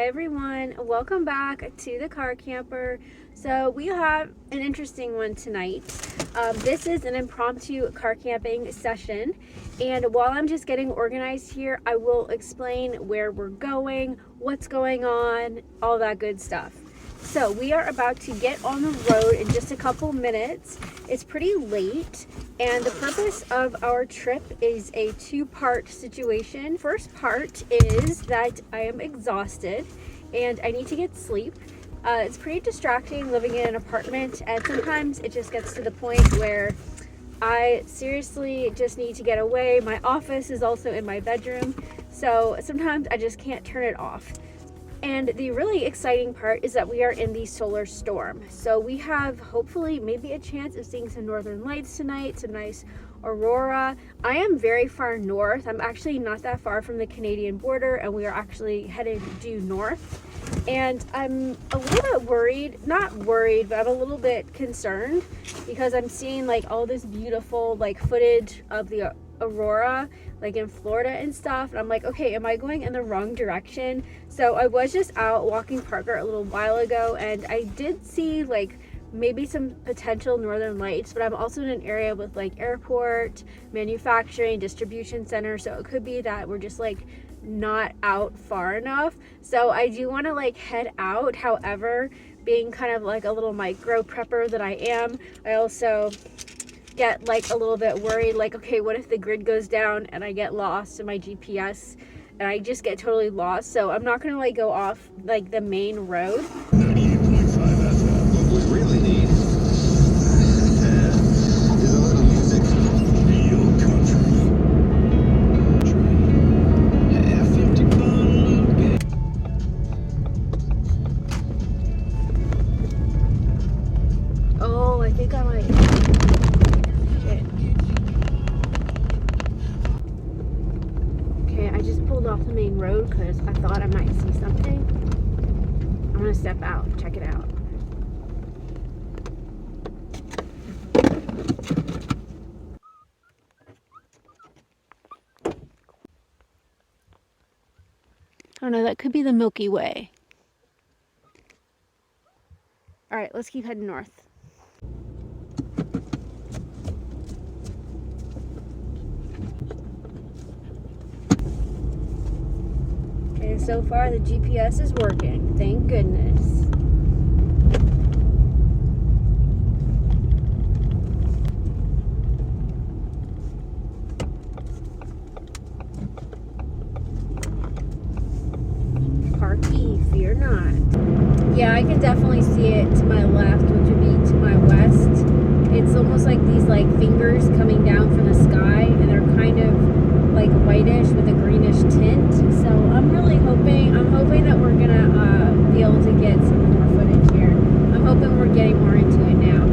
Hi everyone, welcome back to the Car Camper. So we have an interesting one tonight. This is an impromptu car camping session, and while I'm just getting organized here, I will explain where we're going, what's going on, all that good stuff. So we are about to get on the road in just a couple minutes. It's pretty late, and the purpose of our trip is a two-part situation. First part is that I am exhausted and I need to get sleep. It's pretty distracting living in an apartment, and sometimes it just gets to the point where I seriously just need to get away. My office is also in my bedroom, so sometimes I just can't turn it off. And the really exciting part is that we are in the solar storm. So we have hopefully maybe a chance of seeing some northern lights tonight, some nice aurora. I am very far north. I'm actually not that far from the Canadian border, and we are actually headed due north. And I'm a little bit worried, not worried, but I'm a little bit concerned because I'm seeing like all this beautiful like footage of the aurora like in Florida and stuff, and I'm like, okay, am I going in the wrong direction? So I was just out walking Parker a little while ago, and I did see like maybe some potential northern lights, but I'm also in an area with like airport, manufacturing, distribution center, so it could be that we're just like not out far enough. So I do want to like head out. However, being kind of like a little micro prepper that I am, I also get like a little bit worried, like, okay, what if the grid goes down and I get lost in my GPS and I just get totally lost? So I'm not gonna like go off like the main road. 98.5 FM. What we really need is a little music. Real country. Half empty bottle of beer. Oh, I think I might. I just pulled off the main road because I thought I might see something. I'm gonna step out and check it out. Oh no, that could be the Milky Way. All right, let's keep heading north. And so far the GPS is working, thank goodness. Parky, fear not. Yeah, I can definitely see it to my left, which would be to my west. It's almost like these like fingers coming down from the sky, and they're kind of like whitish with a greenish tint. So I'm really hoping, that we're gonna be able to get some more footage here. I'm hoping we're getting more into it now.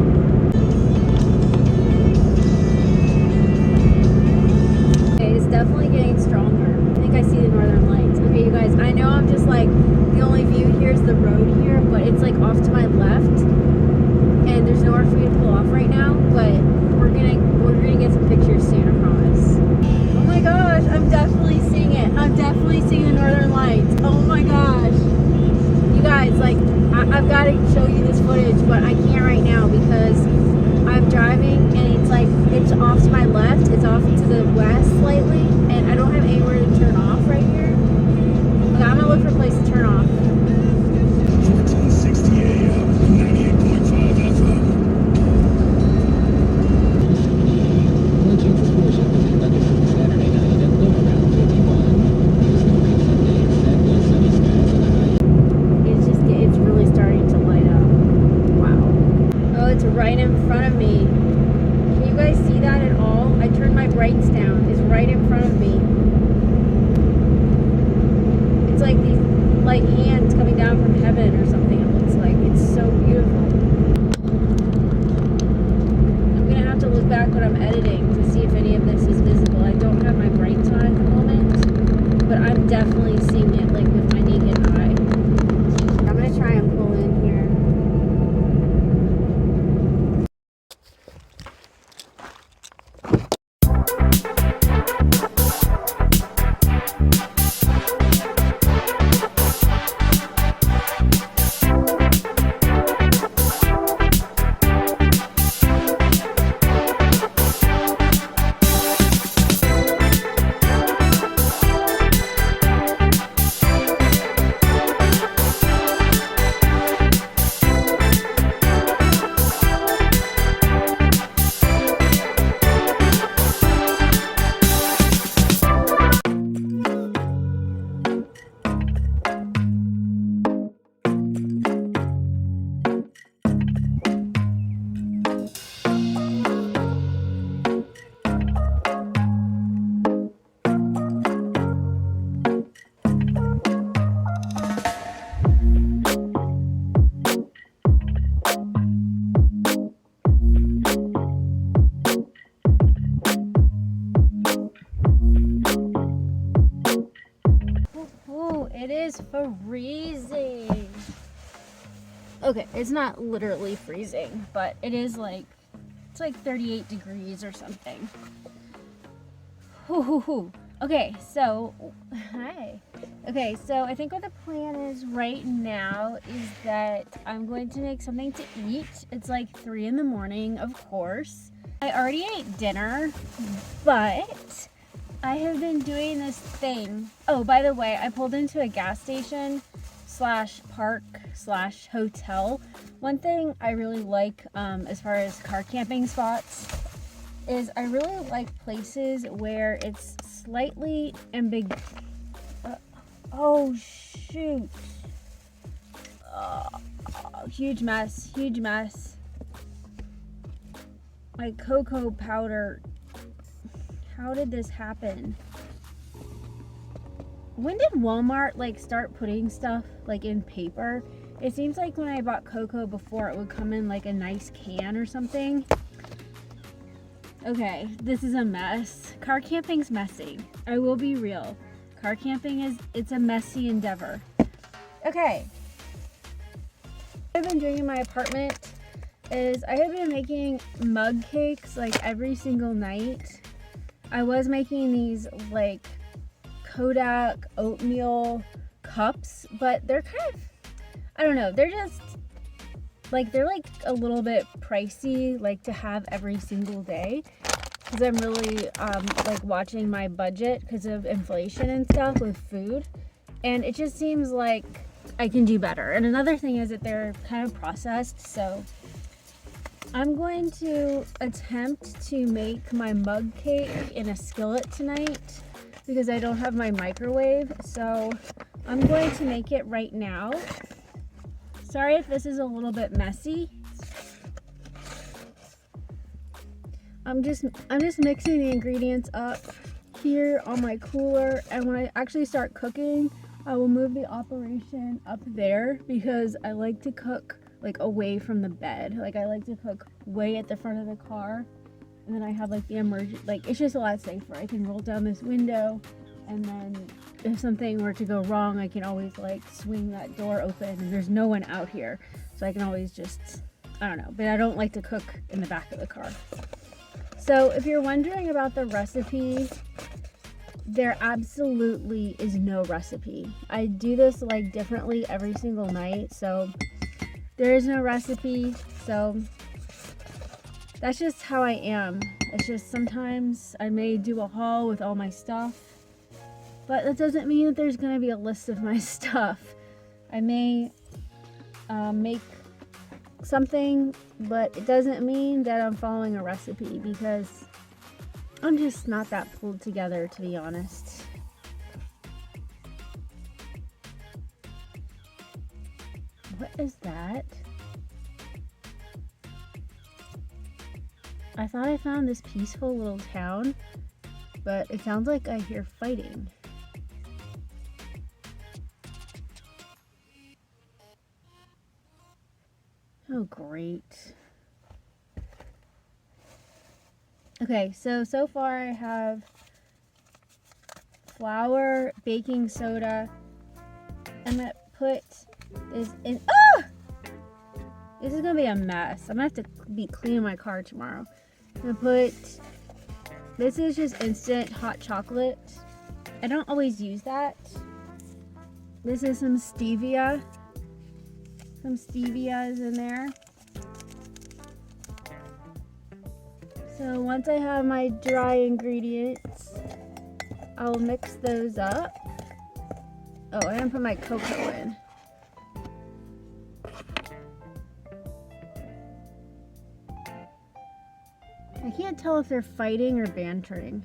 Okay, it's definitely getting stronger. I think I see the northern lights. Okay, you guys, I know I'm just like, the only view here is the road here, but it's like off to my left, and there's nowhere for me to pull off right now, but we're gonna get some pictures soon, I promise. Oh my gosh, I'm definitely seeing it. I'm definitely seeing the northern lights. Oh my gosh. You guys, like, I've got to show you this footage, but I can't right now because I'm driving and it's like, it's off to my left, it's off to the west slightly, and I don't have anywhere to turn off right here. Okay, I'm gonna look for a place to turn off. 1460 AM, 98.5 FM. It's really starting to light up. Wow. Oh, it's right in front of me. Can you guys see that at all? I turned my brights down. It's right in front of me. It's like these like hands coming down from heaven or something, it looks like. It's so beautiful. I'm gonna have to look back when I'm editing to see if any of this is visible. I don't have my brights on at the moment, but I'm definitely seeing it like with my naked eye. I'm gonna try and pull in here. freezing. Okay, it's not literally freezing, but it is like, it's like 38 degrees or something. Okay, so, hi. Okay, so I think what the plan is right now is that I'm going to make something to eat. It's like 3 in the morning, of course. I already ate dinner, but I have been doing this thing. Oh, by the way, I pulled into a gas station / park / hotel. One thing I really like as far as car camping spots is I really like places where it's slightly ambiguous. Oh shoot. Huge mess. My cocoa powder. How did this happen? When did Walmart like start putting stuff like in paper? It seems like when I bought cocoa before, it would come in like a nice can or something. Okay, this is a mess. Car camping's messy. I will be real. Car camping it's a messy endeavor. Okay. What I've been doing in my apartment is I have been making mug cakes like every single night. I was making these like Kodak oatmeal cups, but they're kind of, I don't know, they're just like, they're like a little bit pricey like to have every single day, because I'm really like watching my budget because of inflation and stuff with food, and it just seems like I can do better. And another thing is that they're kind of processed, so I'm going to attempt to make my mug cake in a skillet tonight because I don't have my microwave, so I'm going to make it right now. Sorry if this is a little bit messy. I'm just mixing the ingredients up here on my cooler, and when I actually start cooking, I will move the operation up there because I like to cook like away from the bed. Like I like to cook way at the front of the car, and then I have like the emergent, like it's just a lot safer. I can roll down this window, and then if something were to go wrong, I can always like swing that door open, and there's no one out here, so I can always just, I don't know, but I don't like to cook in the back of the car. So if you're wondering about the recipe, there absolutely is no recipe. I do this like differently every single night, so there is no recipe. So that's just how I am. It's just sometimes I may do a haul with all my stuff, but that doesn't mean that there's going to be a list of my stuff. I may make something, but it doesn't mean that I'm following a recipe because I'm just not that pulled together, to be honest. What is that? I thought I found this peaceful little town, but it sounds like I hear fighting. Oh, great. Okay, so far I have flour, baking soda. I'm gonna put this in. Ah! This is gonna be a mess. I'm gonna have to be cleaning my car tomorrow. I'm gonna put, this is just instant hot chocolate. I don't always use that. This is some stevia. Some stevia is in there. So once I have my dry ingredients, I'll mix those up. Oh, I didn't put my cocoa in. I can't tell if they're fighting or bantering.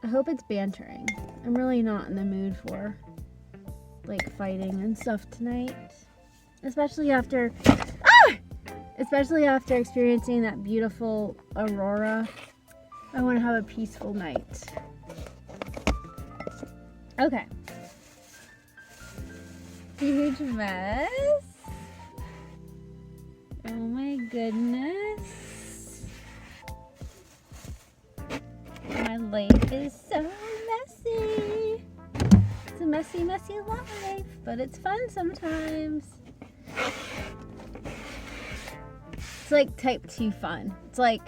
I hope it's bantering. I'm really not in the mood for like fighting and stuff tonight. Especially after experiencing that beautiful aurora. I want to have a peaceful night. Okay. Huge mess. Oh my goodness. My life is so messy. It's a messy, messy life, but it's fun sometimes. It's like type 2 fun. It's like,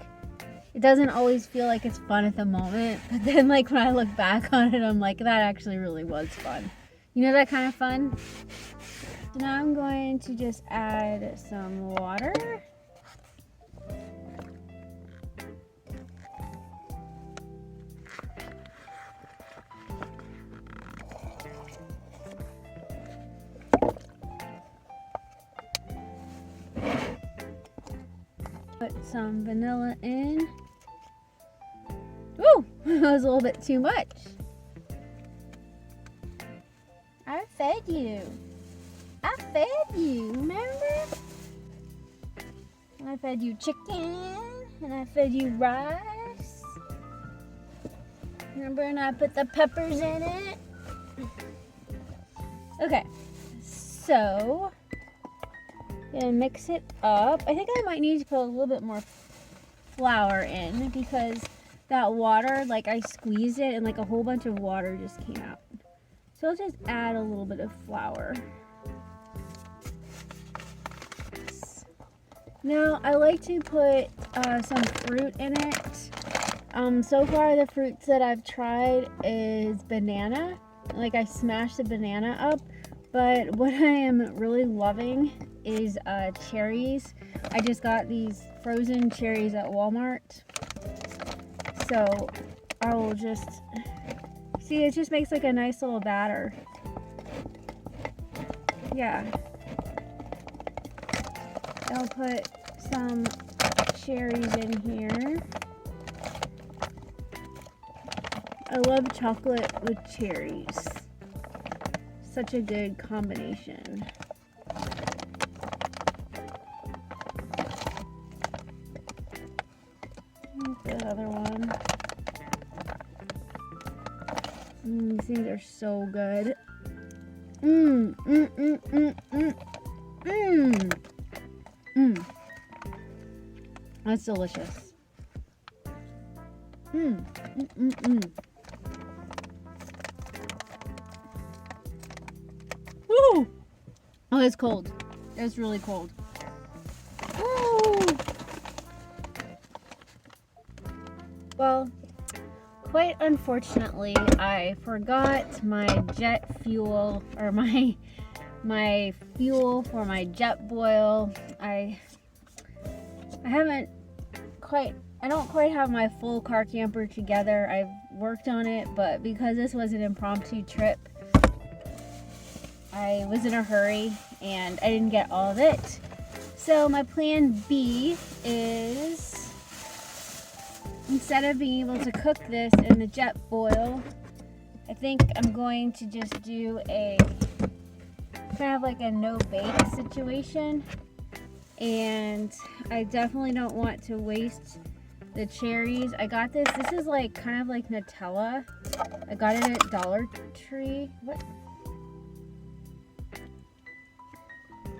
it doesn't always feel like it's fun at the moment, but then like when I look back on it, I'm like, that actually really was fun. You know that kind of fun? So now I'm going to just add some water. Put some vanilla in. Ooh, that was a little bit too much. I fed you. I fed you, remember? I fed you chicken, and I fed you rice. Remember, and I put the peppers in it. Okay, so gonna mix it up. I think I might need to put a little bit more flour in because that water, like I squeezed it and like a whole bunch of water just came out. So I'll just add a little bit of flour. Now I like to put some fruit in it. So far the fruits that I've tried is banana. Like I smashed the banana up, but what I am really loving is cherries. I just got these frozen cherries at Walmart. So I will just, see, it just makes like a nice little batter. Yeah. I'll put some cherries in here. I love chocolate with cherries. Such a good combination. The other one. These things are so good. That's delicious. Woo! Oh, it's cold. It's really cold. Woo! Well, quite unfortunately, I forgot my jet fuel, or my fuel for my jet boil. I don't quite have my full car camper together. I've worked on it, but because this was an impromptu trip, I was in a hurry and I didn't get all of it. So my plan B is, instead of being able to cook this in the jet boil, I think I'm going to just do a kind of like a no bake situation. And I definitely don't want to waste the cherries. I got this. This is like kind of like Nutella. I got it at Dollar Tree. What?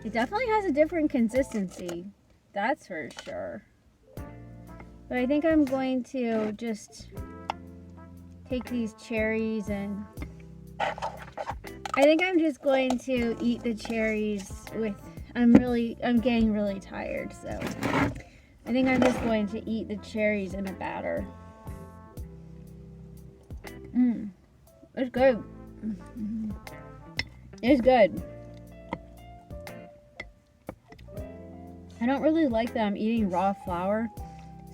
It definitely has a different consistency. That's for sure. But I think I'm going to just take these cherries and I think I'm just going to eat the cherries with, I'm getting really tired, so I think I'm just going to eat the cherries in a batter. It's good. It's good. I don't really like that I'm eating raw flour,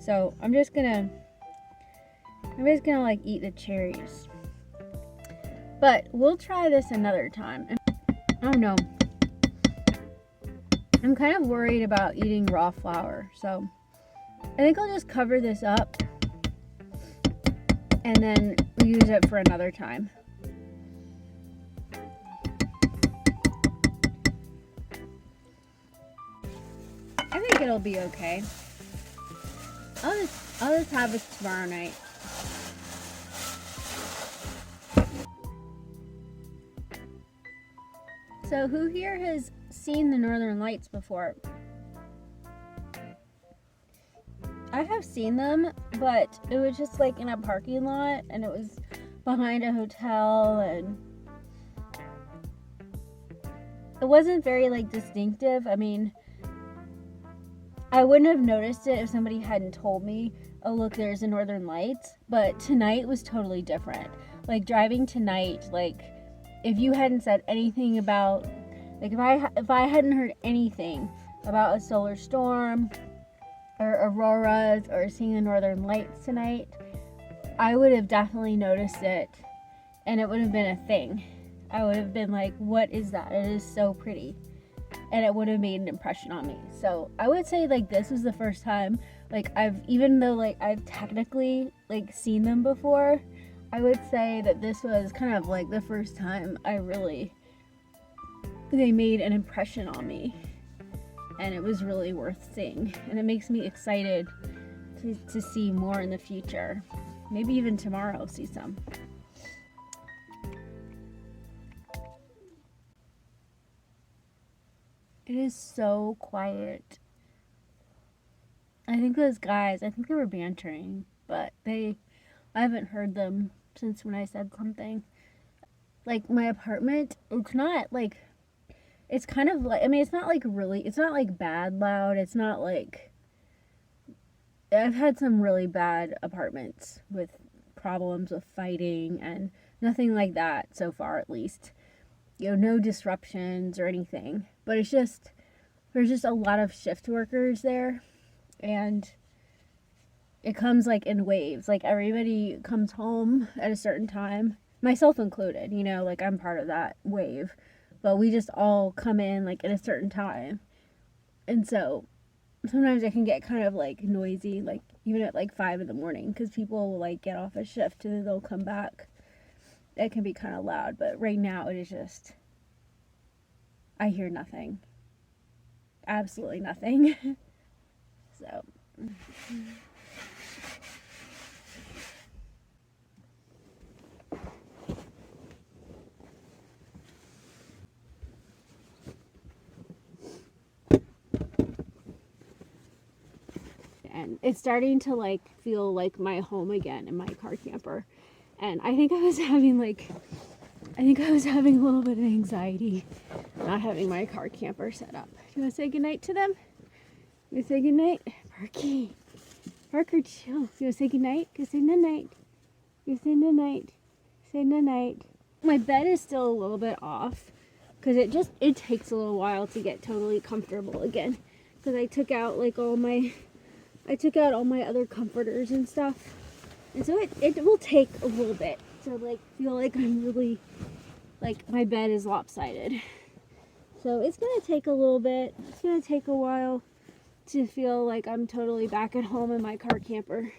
so I'm just gonna like eat the cherries. But we'll try this another time. Oh no. I'm kind of worried about eating raw flour, so I think I'll just cover this up and then use it for another time. I think it'll be okay. I'll just have it tomorrow night. So who here has seen the Northern Lights before? I have seen them, but it was just like in a parking lot and it was behind a hotel, and it wasn't very like distinctive. I mean, I wouldn't have noticed it if somebody hadn't told me, oh look, there's the northern lights. But tonight was totally different. Like driving tonight, like if you hadn't said anything about, like if I hadn't heard anything about a solar storm or auroras or seeing the northern lights tonight, I would have definitely noticed it, and it would have been a thing. I would have been like, what is that? It is so pretty. And it would have made an impression on me. So I would say like this was the first time, like even though like I've technically like seen them before, I would say that this was kind of like the first time they made an impression on me. And it was really worth seeing. And it makes me excited to see more in the future. Maybe even tomorrow see some. It is so quiet. I think those guys, I think they were bantering, but I haven't heard them since when I said something. Like my apartment, it's not like, it's kind of like, I mean, it's not like bad loud. It's not like, I've had some really bad apartments with problems with fighting and nothing like that so far, at least. You know, no disruptions or anything. But it's just, there's just a lot of shift workers there. And it comes like in waves. Like everybody comes home at a certain time, myself included, you know, like I'm part of that wave. But we just all come in like at a certain time. And so sometimes it can get kind of like noisy, like even at like 5 in the morning, because people will like get off a shift and then they'll come back. It can be kind of loud, but right now it is just, I hear nothing. Absolutely nothing. So. And it's starting to like feel like my home again in my car camper. And I think I was having a little bit of anxiety not having my car camper set up. Do you want to say goodnight to them? You say goodnight? Parker, chill. You want to say goodnight? Go say night. You say night. Say night. My bed is still a little bit off because it takes a little while to get totally comfortable again. Because I took out all my other comforters and stuff. And so it will take a little bit to like feel like I'm really, like my bed is lopsided. So it's going to take a little bit. It's going to take a while to feel like I'm totally back at home in my car camper.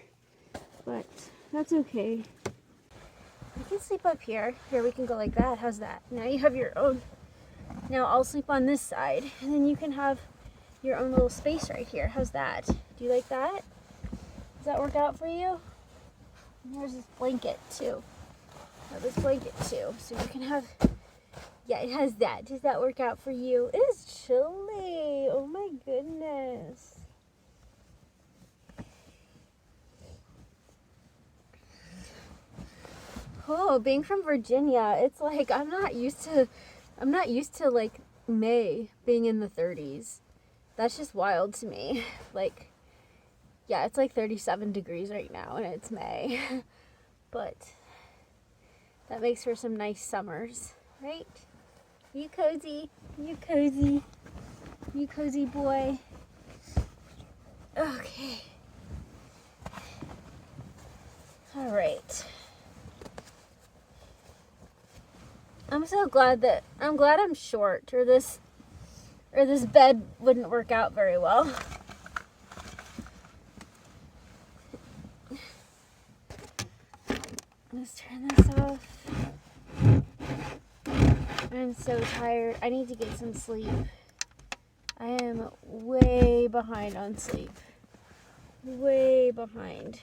But that's okay. I can sleep up here. Here, we can go like that. How's that? Now you have your own. Now I'll sleep on this side. And then you can have your own little space right here. How's that? Do you like that? Does that work out for you? And there's this blanket too. This blanket too. So you can have, yeah, it has that. Does that work out for you? It is chilly. Oh my goodness. Oh, being from Virginia, it's like I'm not used to like May being in the 30s. That's just wild to me. Like, yeah, it's like 37 degrees right now and it's May. But that makes for some nice summers, right? You cozy. You cozy. You cozy boy. Okay. All right. I'm glad I'm short, or this bed wouldn't work out very well. Let's turn this off. I'm so tired. I need to get some sleep. I am way behind on sleep. Way behind.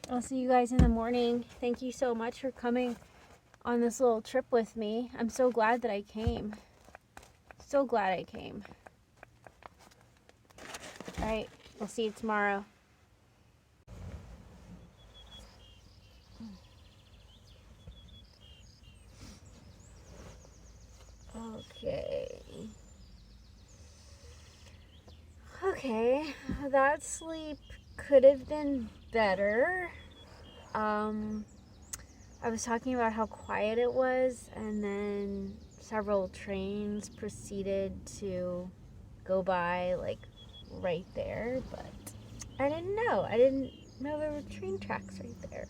I'll see you guys in the morning. Thank you so much for coming on this little trip with me. I'm so glad that I came. So glad I came. All right, we'll see you tomorrow. Okay, that sleep could have been better. I was talking about how quiet it was, and then several trains proceeded to go by, like, right there, but I didn't know. I didn't know there were train tracks right there.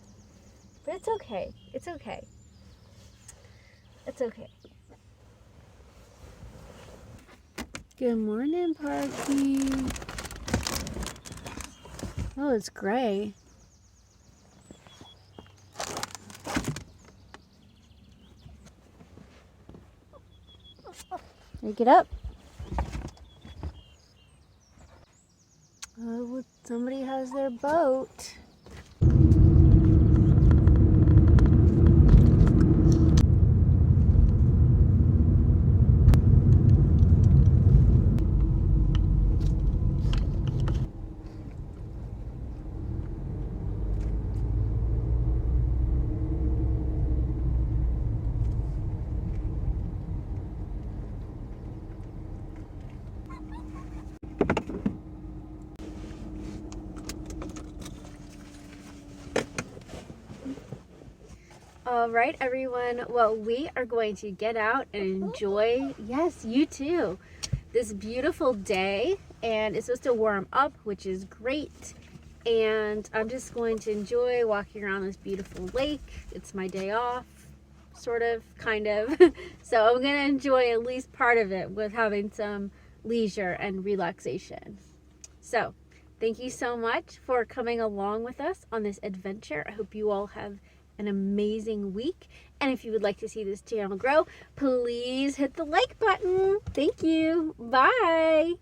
But it's okay. It's okay. It's okay. Good morning, Parky. Oh, it's gray. Get up. Oh, somebody has their boat. All right, everyone. Well, we are going to get out and enjoy, yes, you too, this beautiful day. And it's supposed to warm up, which is great. And I'm just going to enjoy walking around this beautiful lake. It's my day off, sort of, kind of. So I'm going to enjoy at least part of it with having some leisure and relaxation. So thank you so much for coming along with us on this adventure. I hope you all have an amazing week. And if you would like to see this channel grow, please hit the like button. Thank you. Bye.